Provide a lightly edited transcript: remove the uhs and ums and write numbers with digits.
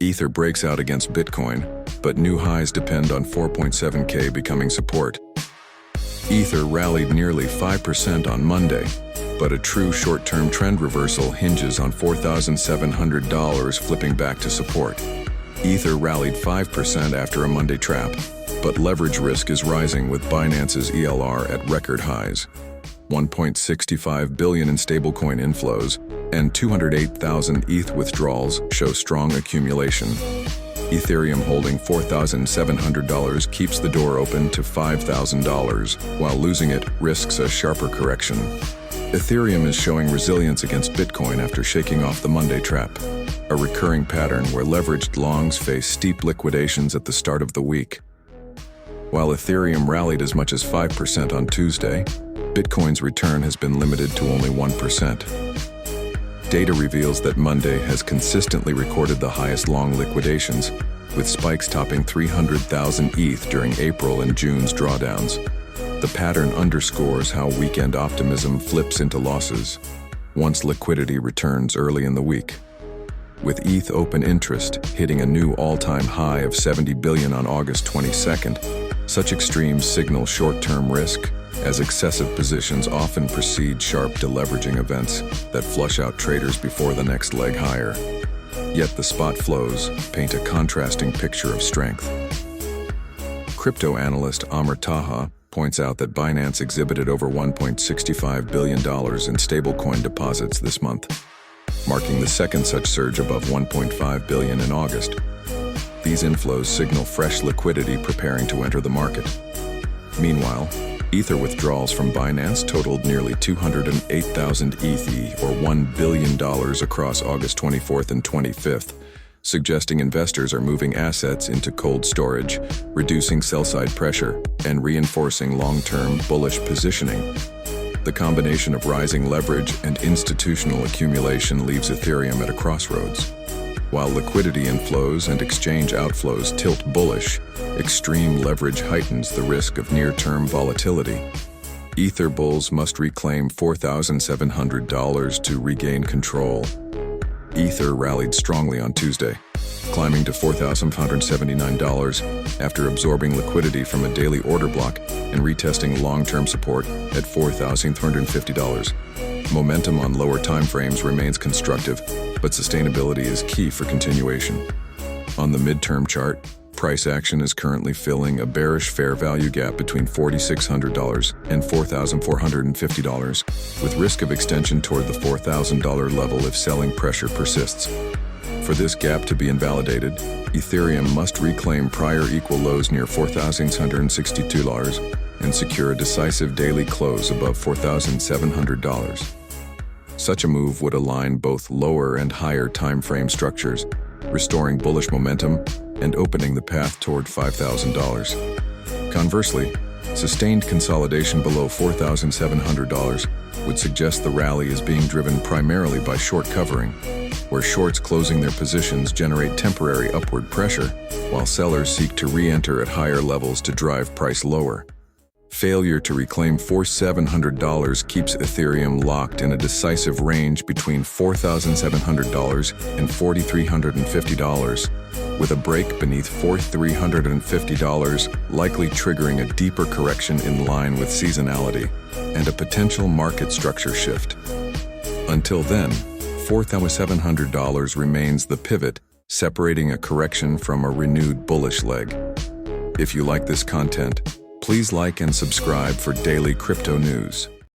Ether breaks out against Bitcoin, but new highs depend on 4.7K becoming support. Ether rallied nearly 5% on Monday, but a true short-term trend reversal hinges on $4,700 flipping back to support. Ether rallied 5% after a Monday trap, but leverage risk is rising with Binance's ELR at record highs. 1.65 billion in stablecoin inflows and 208,000 ETH withdrawals show strong accumulation. Ethereum holding $4,700 keeps the door open to $5,000, while losing it risks a sharper correction. Ethereum is showing resilience against Bitcoin after shaking off the Monday trap, a recurring pattern where leveraged longs face steep liquidations at the start of the week. While Ethereum rallied as much as 5% on Tuesday, Bitcoin's return has been limited to only 1%. Data reveals that Monday has consistently recorded the highest long liquidations, with spikes topping 300,000 ETH during April and June's drawdowns. The pattern underscores how weekend optimism flips into losses once liquidity returns early in the week. With ETH open interest hitting a new all-time high of 70 billion on August 22nd, such extremes signal short-term risk, as excessive positions often precede sharp deleveraging events that flush out traders before the next leg higher. Yet the spot flows paint a contrasting picture of strength. Crypto analyst Amr Taha points out that Binance exhibited over $1.65 billion in stablecoin deposits this month, marking the second such surge above $1.5 billion in August. These inflows signal fresh liquidity preparing to enter the market. Meanwhile, Ether withdrawals from Binance totaled nearly 208,000 ETH, or $1 billion across August 24th and 25th, suggesting investors are moving assets into cold storage, reducing sell-side pressure, and reinforcing long-term bullish positioning. The combination of rising leverage and institutional accumulation leaves Ethereum at a crossroads. While liquidity inflows and exchange outflows tilt bullish, extreme leverage heightens the risk of near-term volatility. Ether bulls must reclaim $4,700 to regain control. Ether rallied strongly on Tuesday, climbing to $4,579 after absorbing liquidity from a daily order block and retesting long-term support at $4,350. Momentum on lower timeframes remains constructive, but sustainability is key for continuation. On the midterm chart, price action is currently filling a bearish fair value gap between $4,600 and $4,450, with risk of extension toward the $4,000 level if selling pressure persists. For this gap to be invalidated, Ethereum must reclaim prior equal lows near $4,662 and secure a decisive daily close above $4,700. Such a move would align both lower and higher timeframe structures, restoring bullish momentum and opening the path toward $5,000. Conversely, sustained consolidation below $4,700 would suggest the rally is being driven primarily by short covering, where shorts closing their positions generate temporary upward pressure, while sellers seek to re-enter at higher levels to drive price lower. Failure to reclaim $4,700 keeps Ethereum locked in a decisive range between $4,700 and $4,350, with a break beneath $4,350 likely triggering a deeper correction in line with seasonality and a potential market structure shift. Until then, $4,700 remains the pivot, separating a correction from a renewed bullish leg. If you like this content, please like and subscribe for daily crypto news.